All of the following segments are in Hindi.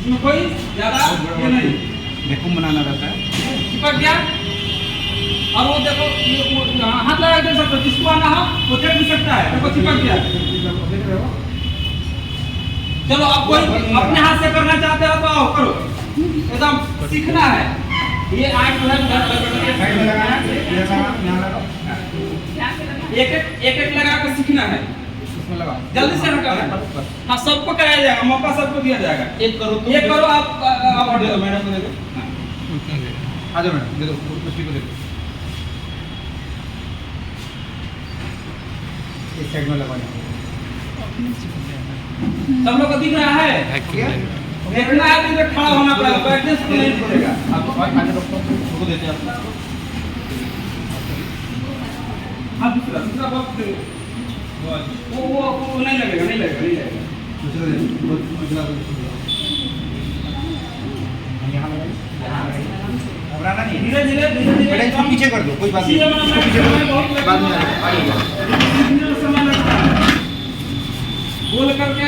इसमें कोई ज्यादा ये नहीं वैक्यूम बनाना रहता है। चिपक गया। और वो देखो हाथ लगा के देख सकते हो, जिसको आना हो वो देख भी सकता है। देखो चिपक गया। चलो अब कोई अपने हाथ से करना चाहते हो तो आओ करो, एकदम सीखना है। ये आग जो है एक लगा कर सीखना है, जल्दी से हटाना। हाँ सबको कराया जाएगा, मौका सबको दिया जाएगा। एक करो आप दे दो मैडम को, दे दो आ जाओ मैडम, दे दो कुर्सी को, दे दो इस साइड में लगाना। सब लोग को दिख रहा है? देखना है तो खड़ा होना पड़ेगा, बैठने से नहीं पड़ेगा। आपको आगे को देते हैं आप। हाँ दूसरा बॉक्स दे। वो नहीं लगेगा। दूसरा दे, दूसरा यहाँ घबराना नहीं, धीरे इसको पीछे कर दो, कोई बात नहीं, इसको पीछे कर, बाद में आएगा। समय लगता है बोल करके।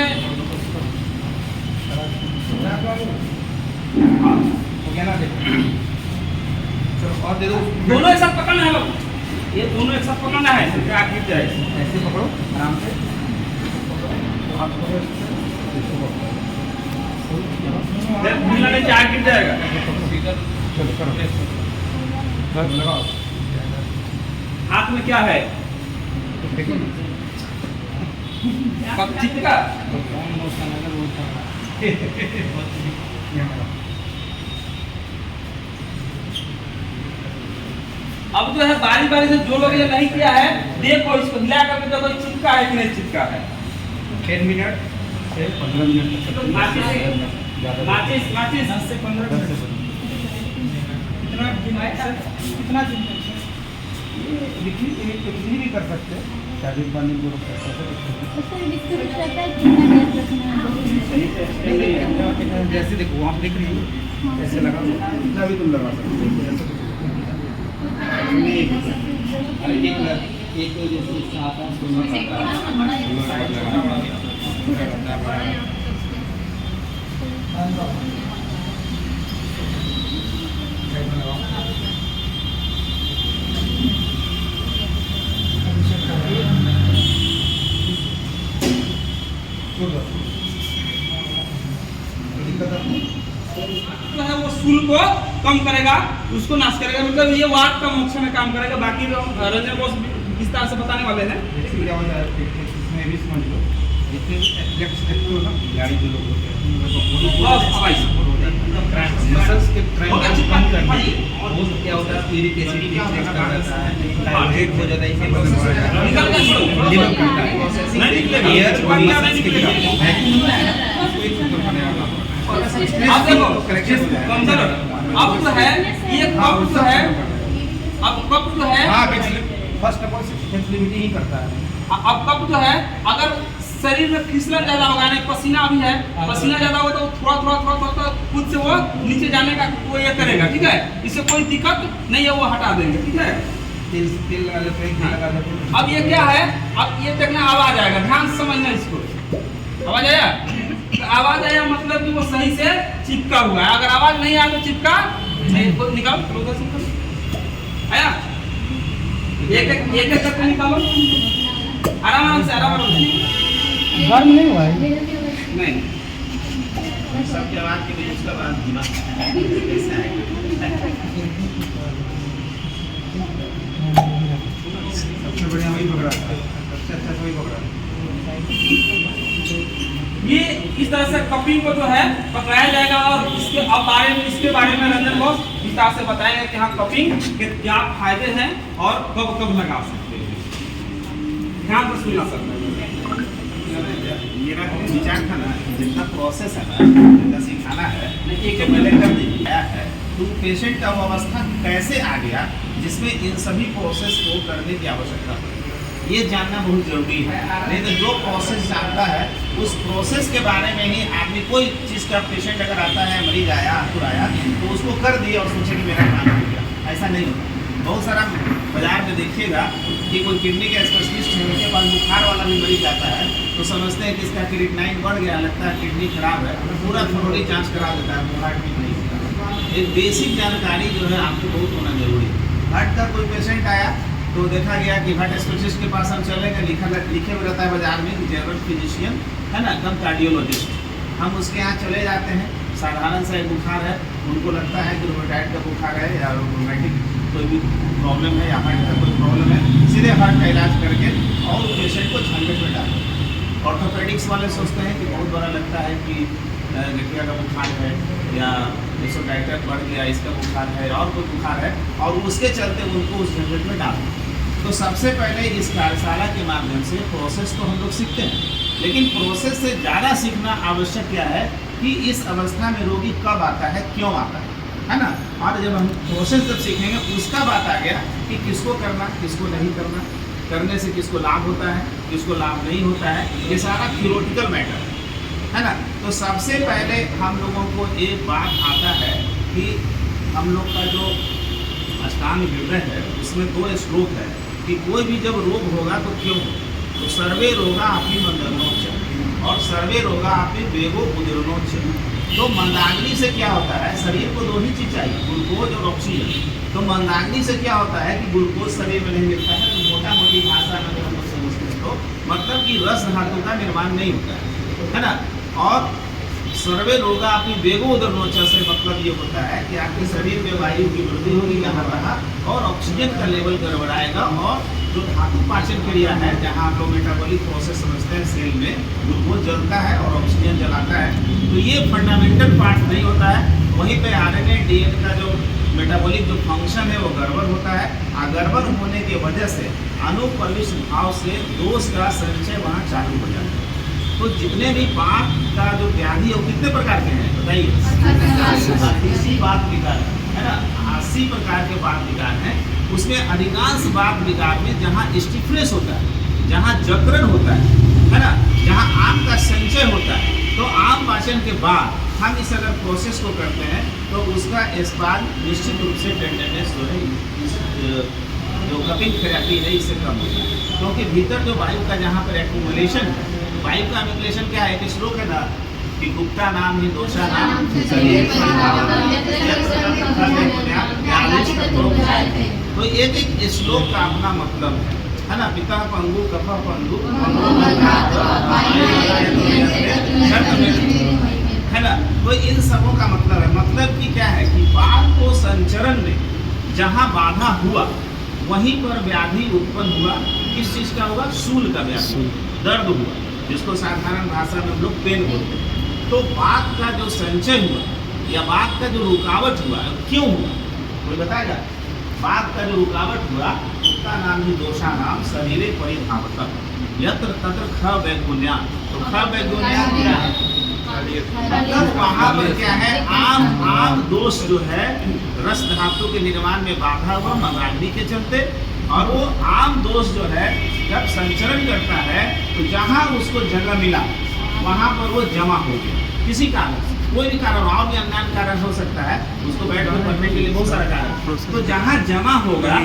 हो गया ना, देखो चलो और दे दो। दोनों एक साथ पकड़ना है लोग, ये दोनों एक साथ पकड़ना है, आग गिर जाए। ऐसे पकड़ो आराम से, हाथ पकड़ो, मिलाने से आग गिर जाएगा। चलो करो, लगाओ। हाथ में क्या है? देखो चिपका। अब जो है बारी बारी से जो लोग ये नहीं किया है, देखो इसको हिला करके देखो चिपका है कि नहीं चिपका है। 10 मिनट से 15 मिनट तक माचिस 10 से 15 कितना लिखी भी कर सकते हैं, शादी पानी को कर सकते हैं। जैसे देखो आप देख रही हो, ऐसे लगा इतना भी तुम लगा सकते हो। एक जैसे 7-8 जो है वो सूल को कम करेगा, उसको नाश करेगा, मतलब ये वाट का मोक्ष में काम करेगा। बाकी रंजन बॉस विस्तार से बताने वाले हैं। इसमें भी समझ लो, गाड़ी जो लोग होते हैं मसल्स के क्रैम्प करने वो क्या होता है, यूरिक एसिड इंक्रीज कर जाता है, हेड हो जाता है, इसके बाद लिवर करता है, एयर और मसल्स के लिए वैक्यूम उसको एक सूत्र बनाया हुआ है। अब देखो कमजोर अब जो है ये कप जो है, अब कप जो है फर्स्ट ऑफ ऑल फ्लेक्सिबिलिटी ही करता है। अब कप जो है अगर शरीर में फिसलन ज्यादा होगा, नहीं पसीना भी है, पसीना ज्यादा होगा तो थोड़ा खुद से वो नीचे जाने का वो ये करेगा, ठीक है। इससे कोई दिक्कत नहीं है, वो हटा देंगे, ठीक है। तेल लगा देते हैं, लगा देते हैं। अब ये क्या है, अब ये देखना आवाज आएगा, ध्यान से समझना इसको। आवाज आया तो आवाज आया मतलब कि वो सही से चिपका हुआ है। अगर आवाज नहीं आया तो चिपका नहीं, तो निकाल आया। एक करके निकालो, आराम से गर्म नहीं हुआ है नहीं। सबके आवाज के बीच उसका आवाज धीमा कैसे आएगा? सबसे बढ़िया वही पकड़ा, सबसे अच्छा वही पकड़ा। ये इस तरह से कपिंग को जो है पकड़ाया जाएगा। और इसके बारे में रंजन बॉस विस्तार से बताएंगे कि हाँ कपिंग के क्या फायदे हैं और कब कब लगा सकते हैं। ध्यान से सुनना सकते हैं। मेरा विचार था ना, जितना प्रोसेस है ना, जितना सिखाना है, एक पहले कर दिया है तो पेशेंट का वो अवस्था कैसे आ गया जिसमें इन सभी प्रोसेस को करने की आवश्यकता पड़ी, ये जानना बहुत जरूरी है। नहीं तो जो प्रोसेस जानता है उस प्रोसेस के बारे में ही आदमी, कोई चीज़ का पेशेंट अगर आता है, मरीज आया, आतुर आया, तो उसको कर दिया और सोचे कि मेरा काम हो गया, ऐसा नहीं होता। बहुत सारा बाजार में देखिएगा कि कोई किडनी का स्पेशलिस्ट है, उनके पास बुखार वाला भी मरीज आता है तो समझते हैं कि इसका क्रिएटिनिन बढ़ गया, लगता है किडनी खराब है, पूरा थोड़ी जांच करा देता है, हार्ट बीट नहीं होता। एक बेसिक जानकारी जो है आपको बहुत होना जरूरी है। हार्ट का कोई पेशेंट आया तो देखा गया कि हार्ट स्पेशलिस्ट के पास हम चले गए, लिखे हुए रहता है बाजार में कि जनरल फिजिशियन है ना, कम कार्डियोलॉजिस्ट, हम उसके यहाँ चले जाते हैं। साधारण सा एक बुखार है, उनको लगता है कि रूमेटाइड का बुखार है या रोमेटिक कोई भी प्रॉब्लम है या हार्ट का कोई प्रॉब्लम है, सीधे हार्ट का इलाज करके और पेशेंट को झंझट में डालते हैं। ऑर्थोपेडिक्स वाले सोचते हैं कि बहुत बड़ा लगता है कि गठिया का बुखार है या एसोडाइटर बढ़ गया, इसका बुखार है और कोई बुखार है, और उसके चलते उनको उस झंझट में डालते हैं। तो सबसे पहले इस कार्यशाला के माध्यम से प्रोसेस तो हम लोग सीखते हैं, लेकिन प्रोसेस से ज़्यादा सीखना आवश्यक क्या है कि इस अवस्था में रोगी कब आता है, क्यों आता है ना। और जब हम प्रोसेस जब सीखेंगे उसका बात आ गया कि किसको करना, किसको नहीं करना, करने से किसको लाभ होता है, किसको लाभ नहीं होता है, ये सारा थियोरेटिकल मैटर है ना। तो सबसे पहले हम लोगों को एक बात आता है कि हम लोग का जो अष्टांग हृदय है उसमें 2 श्लोक है कि कोई भी जब रोग होगा तो क्यों हो, तो सर्वे रोगा अपनी मंदग्नोच्च और सर्वे रोगा अपनी वेगो उदीर्णोच्च। तो मंदाग्नि से क्या होता है, शरीर को 2 ही चीज चाहिए, ग्लूकोज और ऑक्सीजन। तो मंदाग्नि से क्या होता है कि ग्लूकोज शरीर में नहीं मिलता है, तो मोटा मोटी भाषा में अगर हम लोग समझते हैं तो मतलब कि रस धातु का निर्माण नहीं होता है ना। और सर्वे रोगा अपनी वेगो उदीर्णोच्च से मतलब ये होता है कि आपके शरीर में वायु की वृद्धि होगी यहाँ रहा और ऑक्सीजन का लेवल गड़बड़ाएगा, और जो धातु पाचन क्रिया है जहाँ आप लोग मेटाबॉलिक प्रोसेस समझते हैं, सेल में ग्लूकोज जलता है और ऑक्सीजन जलाता है, तो ये फंडामेंटल पार्ट नहीं होता है। वहीं पे आरएनए डीएनए का जो मेटाबॉलिक जो फंक्शन है वो गड़बड़ होता है, और गड़बड़ होने की वजह से अनुप्रविष्ट भाव से दोष का संचय वहाँ चालू हो जाता है। तो जितने भी बात का जो व्याधि है वो कितने प्रकार के हैं बताइए, 80 बात विकार है ना, 80 प्रकार के बात विकार हैं। उसमें अधिकांश बात विकार में जहाँ स्टिफनेस होता है, जहाँ जकड़न होता है ना, जहाँ आम का संचय होता है, तो आम पाचन के बाद हम इस अगर प्रोसेस को करते हैं तो उसका इस बार निश्चित रूप से टेंडरनेस जो है जो कपिंग थेरेपी है इससे कम होता है, क्योंकि भीतर जो वायु का जहाँ पर एक्यूमुलेशन है, वायु का एक्यूमुलेशन क्या है, एक श्लोक है ना कि गुप्ता नाम ही दोषा नाम तो एक श्लोक का अपना मतलब है ना। पिता पंगु कफ पंगु है ना, तो इन सबों का मतलब है, मतलब कि क्या है कि बाल को संचरण में जहाँ बाधा हुआ वहीं पर व्याधि उत्पन्न हुआ। किस चीज का हुआ, शूल का व्याधि, दर्द हुआ, जिसको साधारण भाषा में हम लोग पेन बोलते हैं। तो बात का जो संचय हुआ या बात का जो रुकावट हुआ क्यों हुआ, कोई बताएगा। बात का जो रुकावट हुआ उसका नाम ही दोषा नाम शरीरे परिधावत यत्र तत्र ख वैगुण्या। तो ख वैगुण्या क्या है, मतलब वहाँ पर क्या है, आम दोष जो है रस धातु के निर्माण में बाधा हुआ मंदाग्नि के चलते, और वो आम दोष जो है जब संचरण करता है तो जहाँ उसको जगह मिला वहाँ पर वो जमा हो गया किसी कारण से, कोई भी कारण, और भी अज्ञान कारण हो सकता है, उसको बैठ कर पढ़ने के लिए बहुत सारा कारण। तो जहाँ जमा होगा